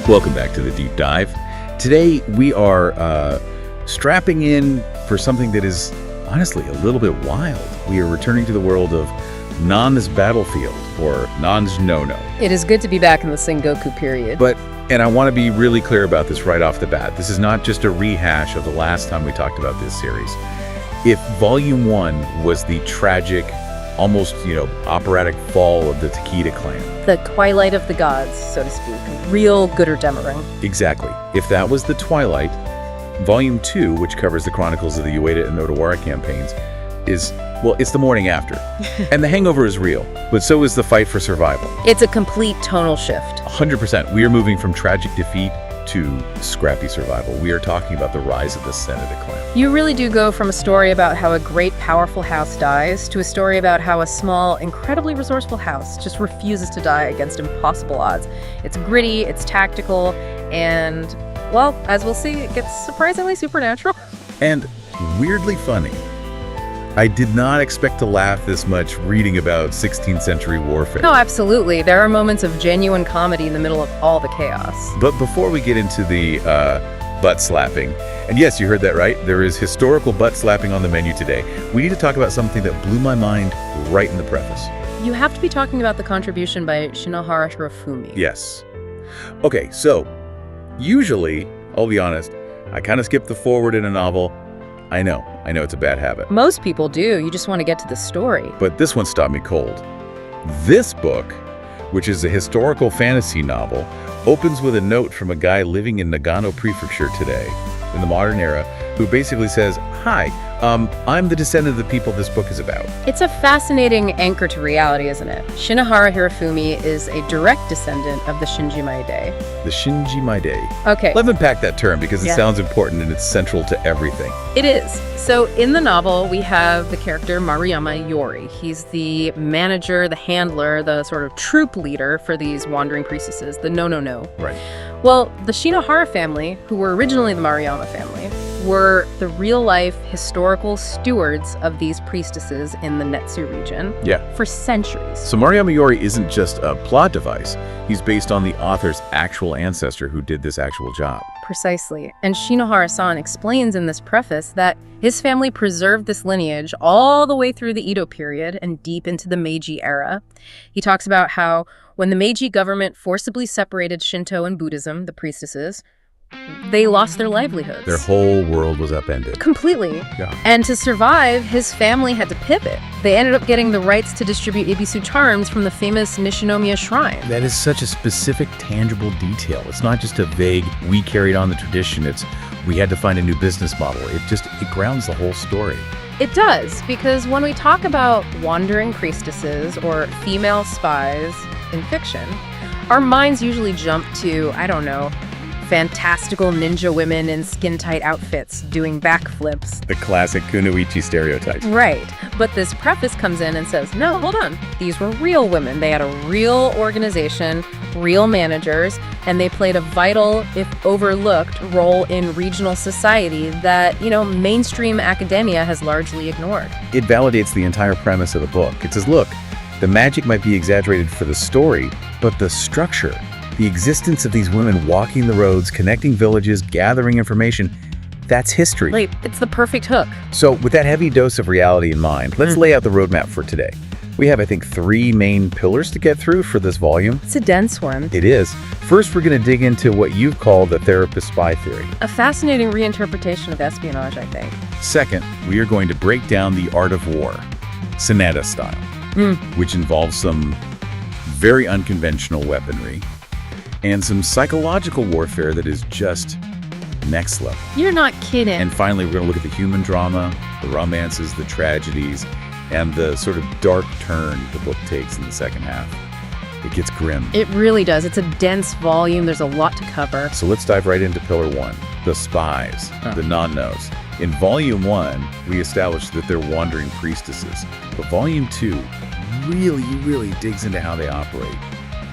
Welcome back to the Deep Dive. Today we are strapping in for something that is honestly a little bit wild. We are returning to the world of Nan's Battlefield, or Nan's Nō. It is good to be back in the Sengoku period. And I want to be really clear about this right off the bat. This is not just a rehash of the last time we talked about this series. If Volume 1 was the tragic, almost, operatic fall of the Takeda clan. The twilight of the gods, so to speak. Real Götterdämmerung. Exactly. If that was the twilight, Volume 2, which covers the chronicles of the Ueda and Nodawara campaigns, it's the morning after. And the hangover is real, but so is the fight for survival. It's a complete tonal shift. 100%. We are moving from tragic defeat to scrappy survival. We are talking about the rise of the Sanada clan. You really do go from a story about how a great, powerful house dies to a story about how a small, incredibly resourceful house just refuses to die against impossible odds. It's gritty, it's tactical, and, well, as we'll see, it gets surprisingly supernatural. And weirdly funny. I did not expect to laugh this much reading about 16th century warfare. No, absolutely. There are moments of genuine comedy in the middle of all the chaos. But before we get into the butt slapping, and yes, you heard that right, there is historical butt slapping on the menu today. We need to talk about something that blew my mind right in the preface. You have to be talking about the contribution by Shinohara Hirofumi. Yes. Okay, so usually, I'll be honest, I kind of skip the forward in a novel. I know it's a bad habit. Most people do. You just want to get to the story. But this one stopped me cold. This book, which is a historical fantasy novel, opens with a note from a guy living in Nagano Prefecture today, in the modern era, who basically says, "Hi, I'm the descendant of the people this book is about." It's a fascinating anchor to reality, isn't it? Shinohara Hirofumi is a direct descendant of the Shinji Maidai. The Shinji Maidai. Okay. Let me unpack that term because it sounds important and it's central to everything. It is. So in the novel, we have the character Maruyama Iori. He's the manager, the handler, the sort of troop leader for these wandering priestesses, the Nō. Right. Well, the Shinohara family, who were originally the Maruyama family, were the real-life historical stewards of these priestesses in the Netsu region for centuries. So Maruyama Iori isn't just a plot device. He's based on the author's actual ancestor who did this actual job. Precisely. And Shinohara-san explains in this preface that his family preserved this lineage all the way through the Edo period and deep into the Meiji era. He talks about how when the Meiji government forcibly separated Shinto and Buddhism, the priestesses, they lost their livelihoods. Their whole world was upended. Completely. Yeah. And to survive, his family had to pivot. They ended up getting the rights to distribute Ibisu charms from the famous Nishinomiya shrine. That is such a specific, tangible detail. It's not just a vague, we carried on the tradition. It's, we had to find a new business model. It grounds the whole story. It does, because when we talk about wandering priestesses or female spies in fiction, our minds usually jump to, fantastical ninja women in skin-tight outfits doing backflips. The classic kunoichi stereotype. Right. But this preface comes in and says, no, hold on. These were real women. They had a real organization, real managers, and they played a vital, if overlooked, role in regional society that, mainstream academia has largely ignored. It validates the entire premise of the book. It says, look, the magic might be exaggerated for the story, but the structure, the existence of these women walking the roads, connecting villages, gathering information, that's history. Right, it's the perfect hook. So with that heavy dose of reality in mind, let's lay out the roadmap for today. We have, 3 main pillars to get through for this volume. It's a dense one. It is. First, we're going to dig into what you've called the therapist spy theory. A fascinating reinterpretation of espionage, I think. Second, we are going to break down the art of war, Sanada style, which involves some very unconventional weaponry and some psychological warfare that is just next level. You're not kidding. And finally, we're going to look at the human drama, the romances, the tragedies, and the sort of dark turn the book takes in the second half. It gets grim. It really does. It's a dense volume. There's a lot to cover. So let's dive right into Pillar 1, the Spies, the Nonōs. In Volume 1, we established that they're wandering priestesses. But Volume 2 really digs into how they operate.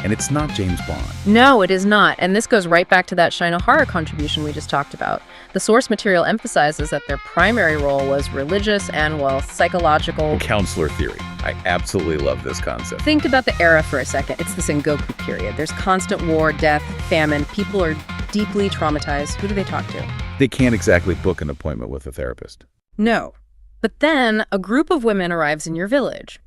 And it's not James Bond. No, it is not. And this goes right back to that Shinohara contribution we just talked about. The source material emphasizes that their primary role was religious and, well, psychological. Counselor theory. I absolutely love this concept. Think about the era for a second. It's the Sengoku period. There's constant war, death, famine. People are deeply traumatized. Who do they talk to? They can't exactly book an appointment with a therapist. No. But then a group of women arrives in your village.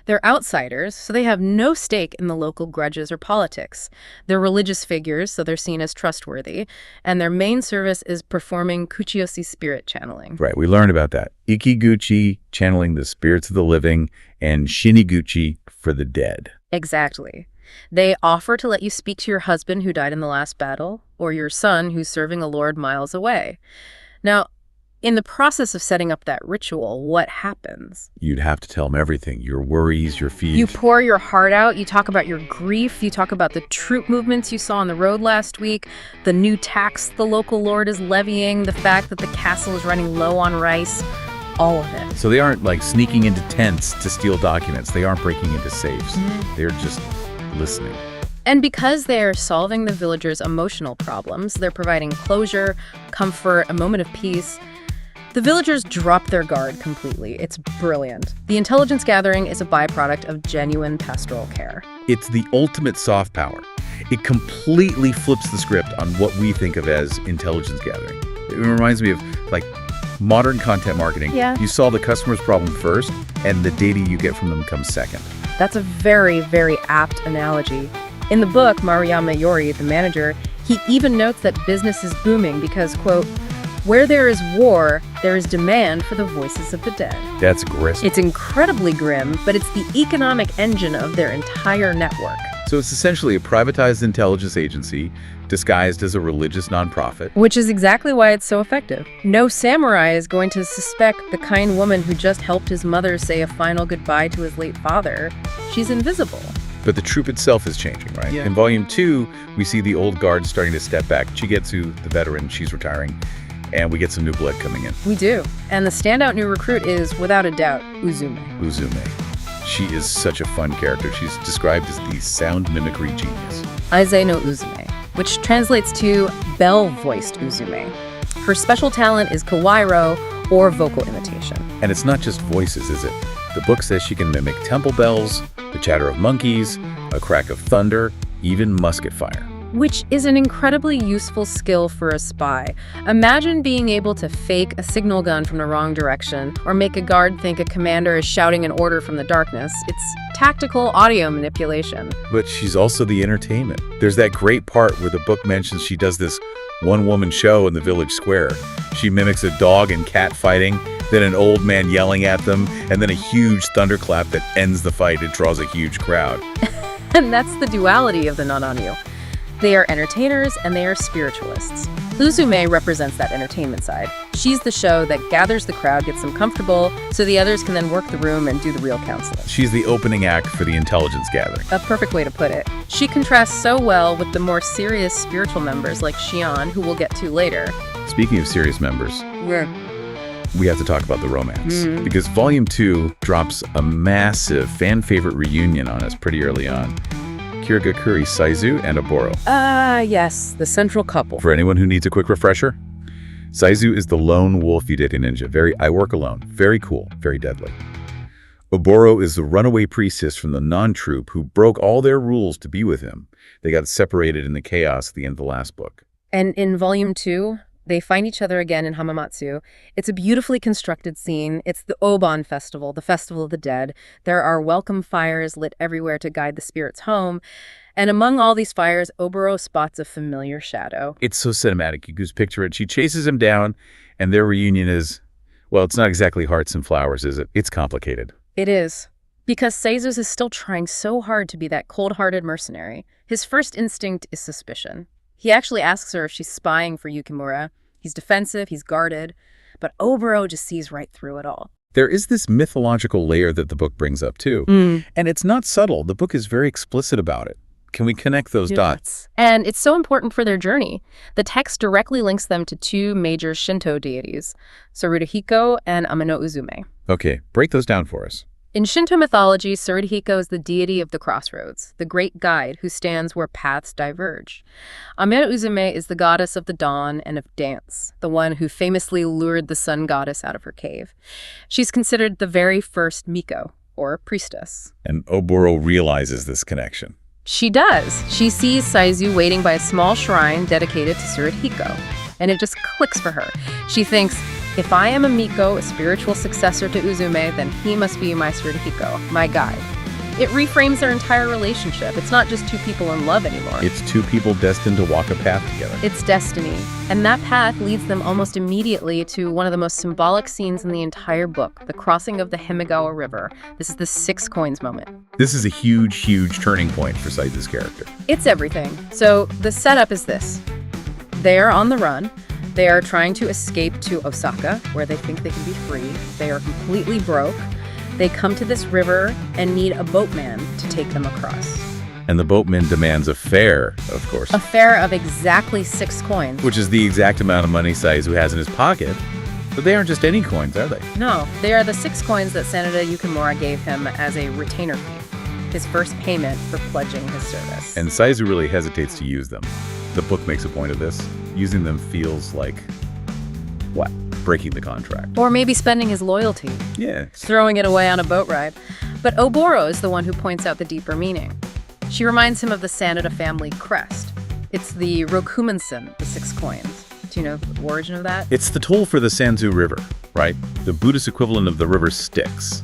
They're outsiders, so they have no stake in the local grudges or politics. They're religious figures, so they're seen as trustworthy, and their main service is performing Kuchiyoshi spirit channeling. Right, we learned about that. Ikiguchi, channeling the spirits of the living, and Shiniguchi for the dead. Exactly. They offer to let you speak to your husband who died in the last battle, or your son who's serving a lord miles away. Now, in the process of setting up that ritual, what happens? You'd have to tell them everything, your worries, your fears. You pour your heart out. You talk about your grief. You talk about the troop movements you saw on the road last week, the new tax the local lord is levying, the fact that the castle is running low on rice, all of it. So they aren't like sneaking into tents to steal documents. They aren't breaking into safes. They're just listening. And because they're solving the villagers' emotional problems, they're providing closure, comfort, a moment of peace. The villagers drop their guard completely. It's brilliant. The intelligence gathering is a byproduct of genuine pastoral care. It's the ultimate soft power. It completely flips the script on what we think of as intelligence gathering. It reminds me of like modern content marketing. Yeah. You solve the customer's problem first, and the data you get from them comes second. That's a very, very apt analogy. In the book, Maruyama Yori, the manager, he even notes that business is booming because, quote, where there is war, there is demand for the voices of the dead. That's grim. It's incredibly grim, but it's the economic engine of their entire network. So it's essentially a privatized intelligence agency disguised as a religious nonprofit. Which is exactly why it's so effective. No samurai is going to suspect the kind woman who just helped his mother say a final goodbye to his late father. She's invisible. But the troop itself is changing, right? Yeah. In Volume 2, we see the old guard starting to step back. Chigetsu, the veteran, she's retiring. And we get some new blood coming in. We do. And the standout new recruit is, without a doubt, Uzume. Uzume. She is such a fun character. She's described as the sound mimicry genius. Aize no Uzume, which translates to bell-voiced Uzume. Her special talent is kawairo, or vocal imitation. And it's not just voices, is it? The book says she can mimic temple bells, the chatter of monkeys, a crack of thunder, even musket fire. Which is an incredibly useful skill for a spy. Imagine being able to fake a signal gun from the wrong direction, or make a guard think a commander is shouting an order from the darkness. It's tactical audio manipulation. But she's also the entertainment. There's that great part where the book mentions she does this one-woman show in the village square. She mimics a dog and cat fighting, then an old man yelling at them, and then a huge thunderclap that ends the fight and draws a huge crowd. And that's the duality of the Nonō. They are entertainers and they are spiritualists. Uzume represents that entertainment side. She's the show that gathers the crowd, gets them comfortable, so the others can then work the room and do the real counseling. She's the opening act for the intelligence gathering. A perfect way to put it. She contrasts so well with the more serious spiritual members like Shion, who we'll get to later. Speaking of serious members, we have to talk about the romance. Because Volume 2 drops a massive fan-favorite reunion on us pretty early on. Kirigakuri Saizo and Oboro. Yes, the central couple. For anyone who needs a quick refresher, Saizo is the lone wolf Ueda ninja. I work alone. Very cool, very deadly. Oboro is the runaway priestess from the non-troop who broke all their rules to be with him. They got separated in the chaos at the end of the last book. And in Volume 2, they find each other again in Hamamatsu. It's a beautifully constructed scene. It's the Obon Festival, the Festival of the Dead. There are welcome fires lit everywhere to guide the spirits home. And among all these fires, Oboro spots a familiar shadow. It's so cinematic. You can just picture it. She chases him down, and their reunion is, well, it's not exactly hearts and flowers, is it? It's complicated. It is. Because Seizo's is still trying so hard to be that cold-hearted mercenary. His first instinct is suspicion. He actually asks her if she's spying for Yukimura. He's defensive, he's guarded, but Oboro just sees right through it all. There is this mythological layer that the book brings up, too. And it's not subtle. The book is very explicit about it. Can we connect those dots? And it's so important for their journey. The text directly links them to two major Shinto deities, Sarudahiko and Amano Uzume. Okay, break those down for us. In Shinto mythology, Tsuruhiko is the deity of the crossroads, the great guide who stands where paths diverge. Ame Uzume is the goddess of the dawn and of dance, the one who famously lured the sun goddess out of her cave. She's considered the very first Miko, or priestess. And Oboro realizes this connection. She does. She sees Saizo waiting by a small shrine dedicated to Tsuruhiko, and it just clicks for her. She thinks, if I am a Miko, a spiritual successor to Uzume, then he must be my Tsuruhiko, my guide. It reframes their entire relationship. It's not just two people in love anymore. It's two people destined to walk a path together. It's destiny. And that path leads them almost immediately to one of the most symbolic scenes in the entire book, the crossing of the Himigawa River. This is the 6 coins moment. This is a huge, huge turning point for Saizo's character. It's everything. So the setup is this. They are on the run. They are trying to escape to Osaka, where they think they can be free. They are completely broke. They come to this river and need a boatman to take them across. And the boatman demands a fare, of course. A fare of exactly 6 coins. Which is the exact amount of money Saizo has in his pocket. But they aren't just any coins, are they? No, they are the 6 coins that Sanada Yukimura gave him as a retainer fee, his first payment for pledging his service. And Saizo really hesitates to use them. The book makes a point of this. Using them feels like, what? Breaking the contract. Or maybe spending his loyalty. Yeah. Throwing it away on a boat ride. But Oboro is the one who points out the deeper meaning. She reminds him of the Sanada family crest. It's the Rokumensen, the 6 coins. Do you know the origin of that? It's the toll for the Sanzu River, right? The Buddhist equivalent of the river Styx,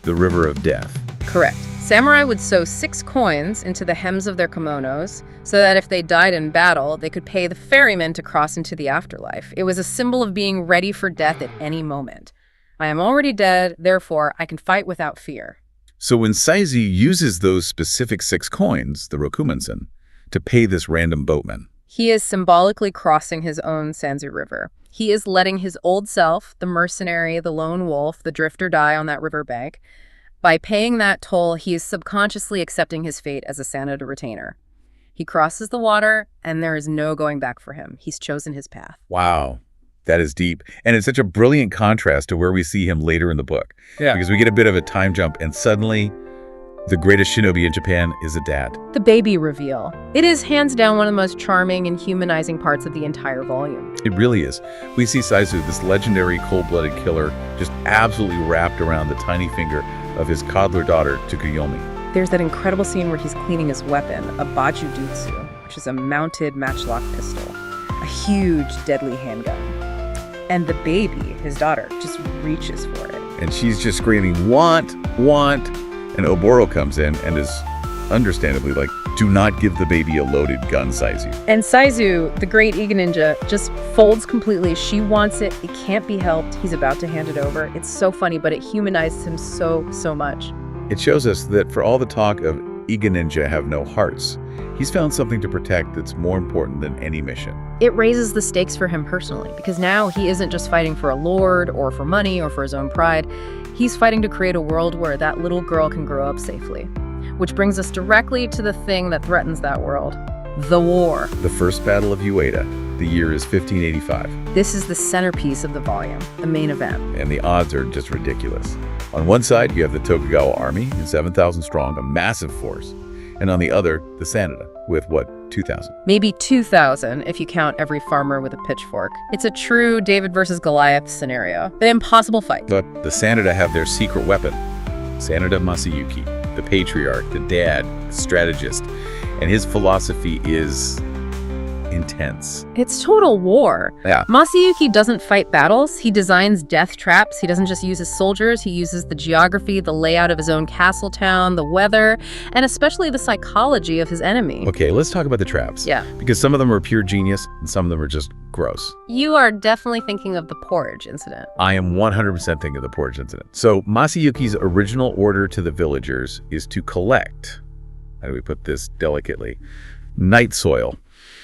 the river of death. Correct. Samurai would sew 6 coins into the hems of their kimonos so that if they died in battle, they could pay the ferryman to cross into the afterlife. It was a symbol of being ready for death at any moment. I am already dead, therefore I can fight without fear. So when Saizo uses those specific 6 coins, the Rokumensen, to pay this random boatman, he is symbolically crossing his own Sanzu River. He is letting his old self, the mercenary, the lone wolf, the drifter die on that riverbank. By paying that toll, he is subconsciously accepting his fate as a Sanada retainer. He crosses the water, and there is no going back for him. He's chosen his path. Wow, that is deep. And it's such a brilliant contrast to where we see him later in the book. Yeah. Because we get a bit of a time jump, and suddenly the greatest shinobi in Japan is a dad. The baby reveal. It is hands down one of the most charming and humanizing parts of the entire volume. It really is. We see Saizo, this legendary cold-blooded killer, just absolutely wrapped around the tiny finger of his coddler daughter, Kiyo-ni. There's that incredible scene where he's cleaning his weapon, a Bajutsu, which is a mounted matchlock pistol, a huge, deadly handgun. And the baby, his daughter, just reaches for it. And she's just screaming, want, want. And Oboro comes in and is understandably like, do not give the baby a loaded gun, Saizo. And Saizo, the great Iga ninja, just folds completely. She wants it. It can't be helped. He's about to hand it over. It's so funny, but it humanizes him so, so much. It shows us that for all the talk of Iga ninja have no hearts, he's found something to protect that's more important than any mission. It raises the stakes for him personally, because now he isn't just fighting for a lord or for money or for his own pride. He's fighting to create a world where that little girl can grow up safely. Which brings us directly to the thing that threatens that world, the war. The First Battle of Ueda. The year is 1585. This is the centerpiece of the volume, the main event. And the odds are just ridiculous. On one side, you have the Tokugawa army, 7,000 strong, a massive force. And on the other, the Sanada, with what, 2,000? Maybe 2,000 if you count every farmer with a pitchfork. It's a true David versus Goliath scenario. An impossible fight. But the Sanada have their secret weapon, Sanada Masayuki, the patriarch, the dad, the strategist. And his philosophy is intense. It's total war. Yeah. Masayuki doesn't fight battles. He designs death traps. He doesn't just use his soldiers. He uses the geography, the layout of his own castle town, the weather, and especially the psychology of his enemy. Okay, let's talk about the traps. Yeah. Because some of them are pure genius and some of them are just gross. You are definitely thinking of the Porridge incident. I am 100% thinking of the Porridge incident. So Masayuki's original order to the villagers is to collect, how do we put this delicately, night soil.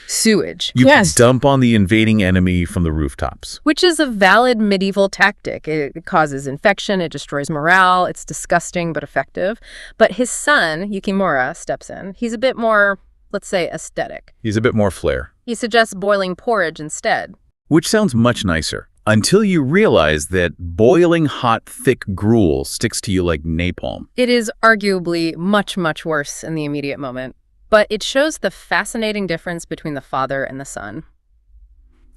Sewage. You can dump on the invading enemy from the rooftops. Which is a valid medieval tactic. It causes infection, it destroys morale, it's disgusting but effective. But his son, Yukimura, steps in. He's a bit more, let's say, aesthetic. He's a bit more flair. He suggests boiling porridge instead. Which sounds much nicer. Until you realize that boiling hot, thick gruel sticks to you like napalm. It is arguably much, much worse in the immediate moment, but it shows the fascinating difference between the father and the son.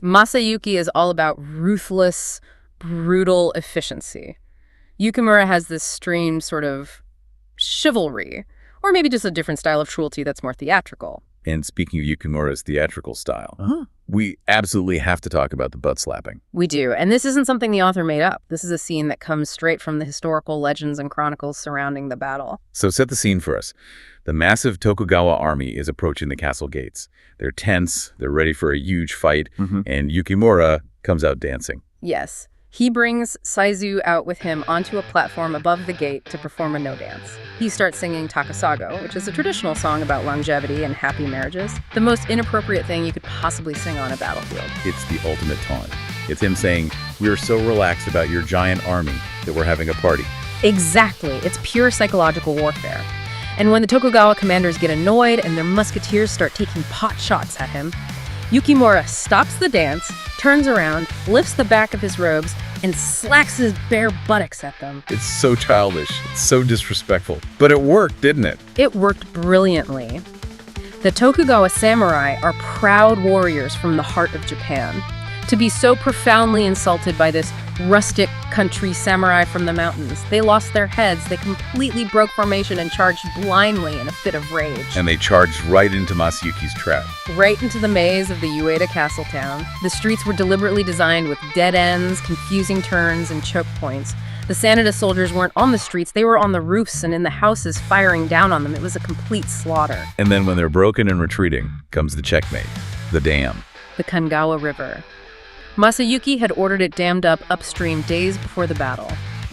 Masayuki is all about ruthless, brutal efficiency. Yukimura has this strange sort of chivalry, or maybe just a different style of cruelty that's more theatrical. And speaking of Yukimura's theatrical style, we absolutely have to talk about the butt slapping. We do, and this isn't something the author made up. This is a scene that comes straight from the historical legends and chronicles surrounding the battle. So set the scene for us. The massive Tokugawa army is approaching the castle gates. They're tense, they're ready for a huge fight, and Yukimura comes out dancing. Yes. He brings Saizo out with him onto a platform above the gate to perform a no dance. He starts singing Takasago, which is a traditional song about longevity and happy marriages. The most inappropriate thing you could possibly sing on a battlefield. It's the ultimate taunt. It's him saying, "We are so relaxed about your giant army that we're having a party." Exactly. It's pure psychological warfare. And when the Tokugawa commanders get annoyed and their musketeers start taking pot shots at him, Yukimura stops the dance, turns around, lifts the back of his robes, and slacks his bare buttocks at them. It's so childish. It's so disrespectful. But it worked, didn't it? It worked brilliantly. The Tokugawa samurai are proud warriors from the heart of Japan. To be so profoundly insulted by this rustic country samurai from the mountains, they lost their heads, they completely broke formation and charged blindly in a fit of rage. And they charged right into Masayuki's trap. Right into the maze of the Ueda castle town. The streets were deliberately designed with dead ends, confusing turns, and choke points. The Sanada soldiers weren't on the streets, they were on the roofs and in the houses firing down on them. It was a complete slaughter. And then when they're broken and retreating, comes the checkmate, the dam. The Kanagawa River. Masayuki had ordered it dammed up upstream days before the battle.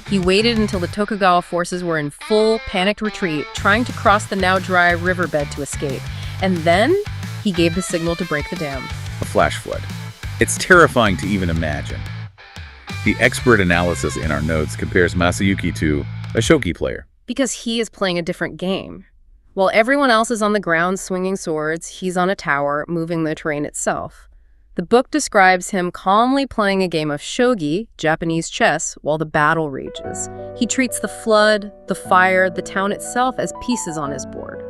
He waited until the Tokugawa forces were in full panicked retreat, trying to cross the now dry riverbed to escape. And then he gave the signal to break the dam. A flash flood. It's terrifying to even imagine. The expert analysis in our notes compares Masayuki to a shogi player. Because he is playing a different game. While everyone else is on the ground swinging swords, he's on a tower, moving the terrain itself. The book describes him calmly playing a game of shogi, Japanese chess, while the battle rages. He treats the flood, the fire, the town itself as pieces on his board.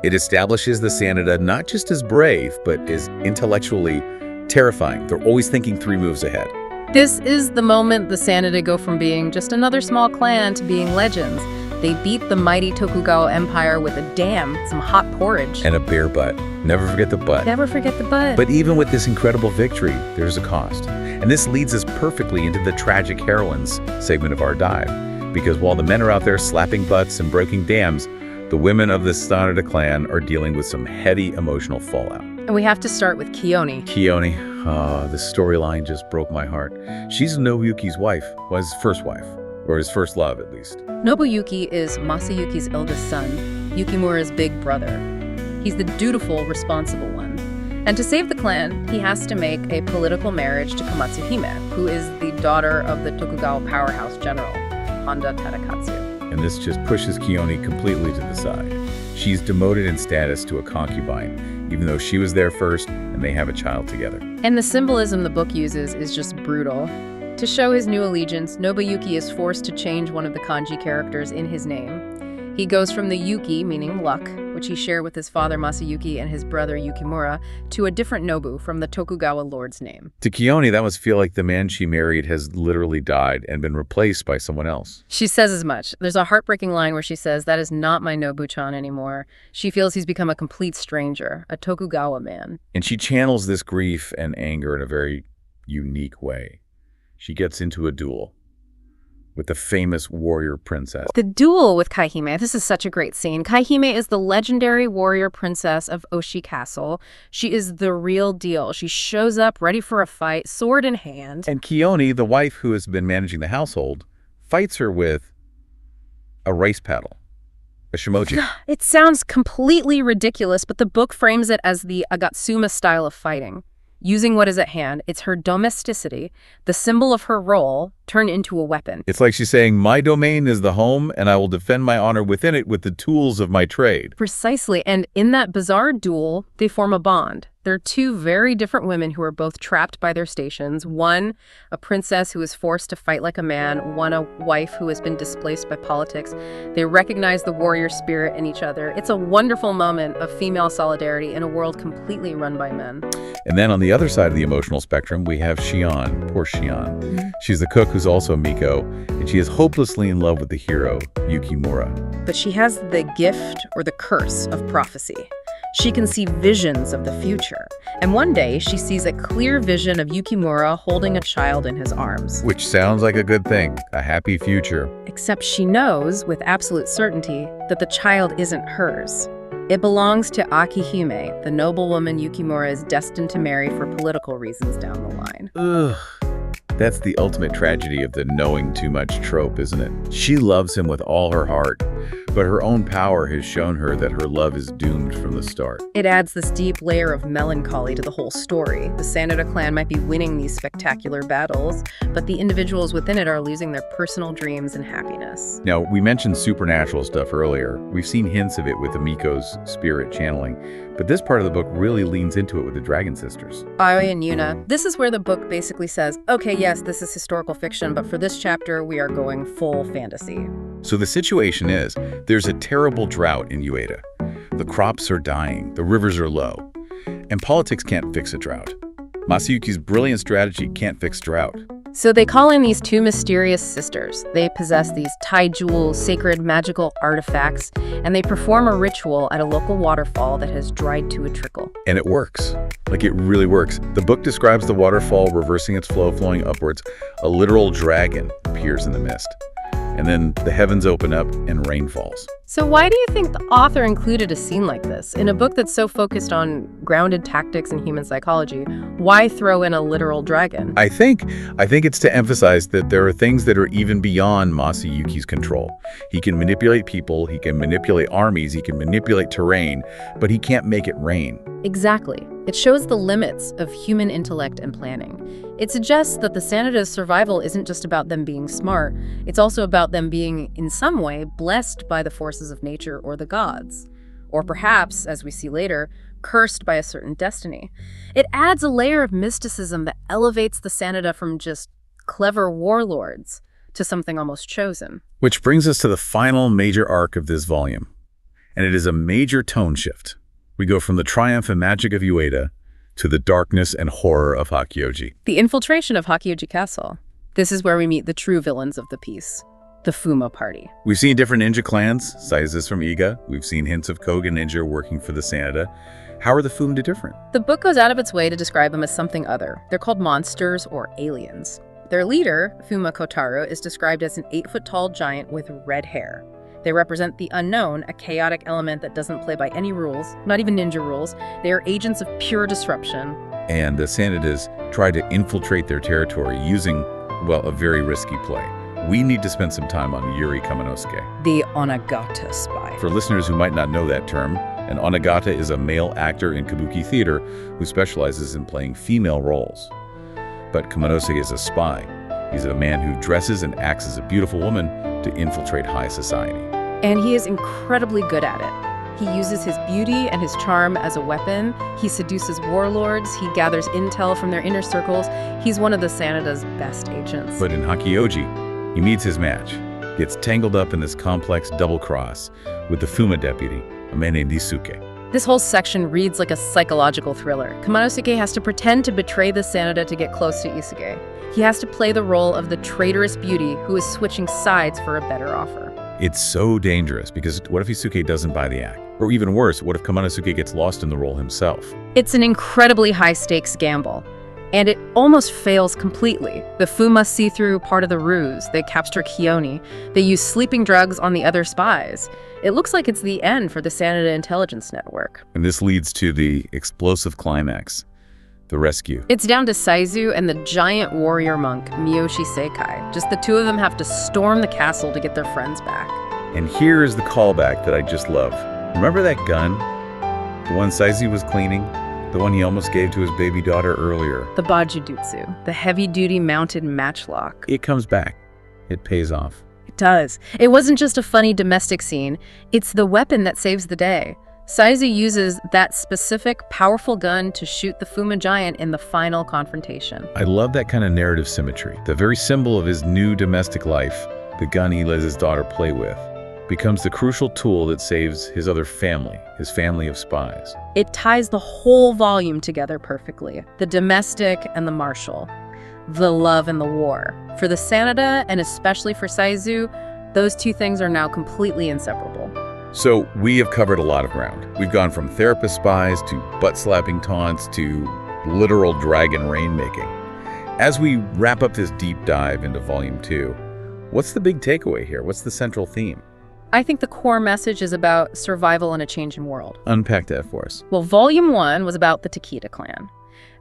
It establishes the Sanada not just as brave, but as intellectually terrifying. They're always thinking 3 moves ahead. This is the moment the Sanada go from being just another small clan to being legends. They beat the mighty Tokugawa Empire with a dam, some hot porridge. And a bare butt. Never forget the butt. Never forget the butt. But even with this incredible victory, there's a cost. And this leads us perfectly into the tragic heroines segment of our dive. Because while the men are out there slapping butts and breaking dams, the women of the Sanada clan are dealing with some heady emotional fallout. And we have to start with Kiyo-ni. Kiyo-ni, the storyline just broke my heart. She's Nobuyuki's wife, was his first wife, or his first love at least. Nobuyuki is Masayuki's eldest son, Yukimura's big brother. He's the dutiful, responsible one. And to save the clan, he has to make a political marriage to Komatsu Hime, who is the daughter of the Tokugawa powerhouse general, Honda Tadakatsu. And this just pushes Kiyo-ni completely to the side. She's demoted in status to a concubine, even though she was there first and they have a child together. And the symbolism the book uses is just brutal. To show his new allegiance, Nobuyuki is forced to change one of the kanji characters in his name. He goes from the Yuki, meaning luck, which he shared with his father Masayuki and his brother Yukimura, to a different Nobu from the Tokugawa lord's name. To Kiyo-ni, that must feel like the man she married has literally died and been replaced by someone else. She says as much. There's a heartbreaking line where she says, "That is not my Nobu-chan anymore." She feels he's become a complete stranger, a Tokugawa man. And she channels this grief and anger in a very unique way. She gets into a duel with the famous warrior princess. The duel with Kaihime, this is such a great scene. Kaihime is the legendary warrior princess of Oshi Castle. She is the real deal. She shows up ready for a fight, sword in hand. And Kiyo-ni, the wife who has been managing the household, fights her with a rice paddle, a shimoji. It sounds completely ridiculous, but the book frames it as the Agatsuma style of fighting. Using what is at hand, it's her domesticity, the symbol of her role, turned into a weapon. It's like she's saying, my domain is the home, and I will defend my honor within it with the tools of my trade. Precisely, and in that bizarre duel, they form a bond. They're two very different women who are both trapped by their stations. One, a princess who is forced to fight like a man. One, a wife who has been displaced by politics. They recognize the warrior spirit in each other. It's a wonderful moment of female solidarity in a world completely run by men. And then on the other side of the emotional spectrum, we have Shion. Poor Shion. She's the cook who's also a Miko, and she is hopelessly in love with the hero, Yukimura. But she has the gift or the curse of prophecy. She can see visions of the future. And one day, she sees a clear vision of Yukimura holding a child in his arms. Which sounds like a good thing, a happy future. Except she knows, with absolute certainty, that the child isn't hers. It belongs to Akihime, the noblewoman Yukimura is destined to marry for political reasons down the line. Ugh. That's the ultimate tragedy of the knowing too much trope, isn't it? She loves him with all her heart, but her own power has shown her that her love is doomed from the start. It adds this deep layer of melancholy to the whole story. The Sanada clan might be winning these spectacular battles, but the individuals within it are losing their personal dreams and happiness. Now, we mentioned supernatural stuff earlier. We've seen hints of it with the Miko's spirit channeling, but this part of the book really leans into it with the Dragon Sisters. Aoi and Yuna. This is where the book basically says, okay, yes, this is historical fiction, but for this chapter, we are going full fantasy. So the situation is, there's a terrible drought in Ueda. The crops are dying, the rivers are low, and politics can't fix a drought. Masayuki's brilliant strategy can't fix drought. So they call in these two mysterious sisters. They possess these Tai-jewel, sacred magical artifacts, and they perform a ritual at a local waterfall that has dried to a trickle. And it works. Like, it really works. The book describes the waterfall reversing its flow, flowing upwards. A literal dragon appears in the mist. And then the heavens open up and rain falls. So why do you think the author included a scene like this? In a book that's so focused on grounded tactics and human psychology, why throw in a literal dragon? I think it's to emphasize that there are things that are even beyond Masayuki's control. He can manipulate people, he can manipulate armies, he can manipulate terrain, but he can't make it rain. Exactly. It shows the limits of human intellect and planning. It suggests that the Sanada's survival isn't just about them being smart, it's also about them being, in some way, blessed by the forces of nature or the gods. Or perhaps, as we see later, cursed by a certain destiny. It adds a layer of mysticism that elevates the Sanada from just clever warlords to something almost chosen. Which brings us to the final major arc of this volume. And it is a major tone shift. We go from the triumph and magic of Ueda to the darkness and horror of Hakyoji. The infiltration of Hakyoji Castle. This is where we meet the true villains of the piece, the Fuma Party. We've seen different ninja clans, Saizo's from Iga. We've seen hints of Koga ninja working for the Sanada. How are the Fuma different? The book goes out of its way to describe them as something other. They're called monsters or aliens. Their leader, Fuma Kotaro, is described as an 8-foot-tall giant with red hair. They represent the unknown, a chaotic element that doesn't play by any rules, not even ninja rules. They are agents of pure disruption. And the Sanadas try to infiltrate their territory using, well, a very risky play. We need to spend some time on Yuri Kamanosuke, the Onagata spy. For listeners who might not know that term, an Onagata is a male actor in kabuki theater who specializes in playing female roles. But Kamanosuke is a spy. He's a man who dresses and acts as a beautiful woman to infiltrate high society. And he is incredibly good at it. He uses his beauty and his charm as a weapon. He seduces warlords. He gathers intel from their inner circles. He's one of the Sanada's best agents. But in Hakyoji, he meets his match, gets tangled up in this complex double cross with the Fuma deputy, a man named Isuke. This whole section reads like a psychological thriller. Kamanosuke has to pretend to betray the Sanada to get close to Isuke. He has to play the role of the traitorous beauty who is switching sides for a better offer. It's so dangerous because what if Isuke doesn't buy the act? Or even worse, what if Kamanosuke gets lost in the role himself? It's an incredibly high-stakes gamble, and it almost fails completely. The Fuma see through part of the ruse. They capture Kiyo-ni. They use sleeping drugs on the other spies. It looks like it's the end for the Sanada intelligence network. And this leads to the explosive climax, the rescue. It's down to Saizo and the giant warrior monk, Miyoshi Seikai. Just the two of them have to storm the castle to get their friends back. And here is the callback that I just love. Remember that gun? The one Saizo was cleaning? The one he almost gave to his baby daughter earlier? The Bajutsu, the heavy-duty mounted matchlock. It comes back. It pays off. It does. It wasn't just a funny domestic scene. It's the weapon that saves the day. Saizo uses that specific, powerful gun to shoot the Fuma giant in the final confrontation. I love that kind of narrative symmetry. The very symbol of his new domestic life, the gun he lets his daughter play with, becomes the crucial tool that saves his other family, his family of spies. It ties the whole volume together perfectly. The domestic and the martial. The love and the war. For the Sanada, and especially for Saizo, those two things are now completely inseparable. So we have covered a lot of ground. We've gone from therapist spies to butt-slapping taunts to literal dragon rainmaking. As we wrap up this deep dive into Volume 2, what's the big takeaway here? What's the central theme? I think the core message is about survival in a changing world. Unpack that for us. Well, Volume 1 was about the Takeda clan.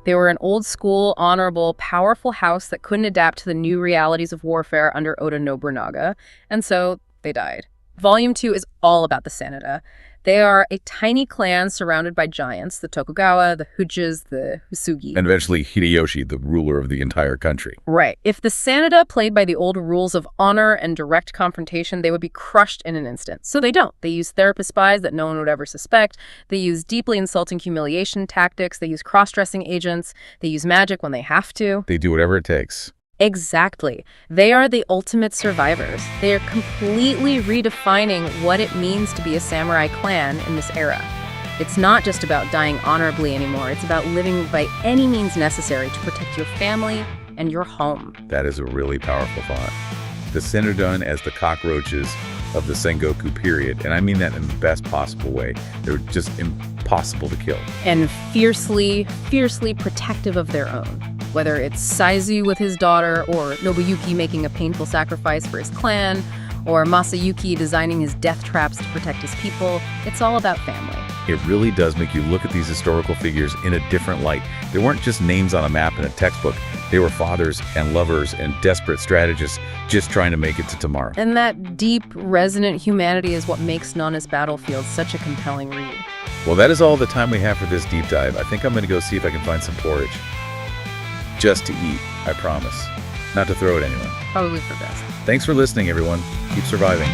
They were an old-school, honorable, powerful house that couldn't adapt to the new realities of warfare under Oda Nobunaga, and so they died. Volume 2 is all about the Sanada. They are a tiny clan surrounded by giants, the Tokugawa, the Hujis, the Husugi. And eventually Hideyoshi, the ruler of the entire country. Right. If the Sanada played by the old rules of honor and direct confrontation, they would be crushed in an instant. So they don't. They use therapist spies that no one would ever suspect. They use deeply insulting humiliation tactics. They use cross-dressing agents. They use magic when they have to. They do whatever it takes. Exactly. They are the ultimate survivors. They are completely redefining what it means to be a samurai clan in this era. It's not just about dying honorably anymore. It's about living by any means necessary to protect your family and your home. That is a really powerful thought. The Senadon as the cockroaches of the Sengoku period, and I mean that in the best possible way. They're just impossible to kill. And fiercely, fiercely protective of their own. Whether it's Saizo with his daughter, or Nobuyuki making a painful sacrifice for his clan, or Masayuki designing his death traps to protect his people, it's all about family. It really does make you look at these historical figures in a different light. They weren't just names on a map in a textbook. They were fathers and lovers and desperate strategists just trying to make it to tomorrow. And that deep, resonant humanity is what makes Nana's Battlefield such a compelling read. Well, that is all the time we have for this deep dive. I think I'm going to go see if I can find some porridge. Just to eat, I promise. Not to throw at anyone. Probably for best. Thanks for listening, everyone. Keep surviving.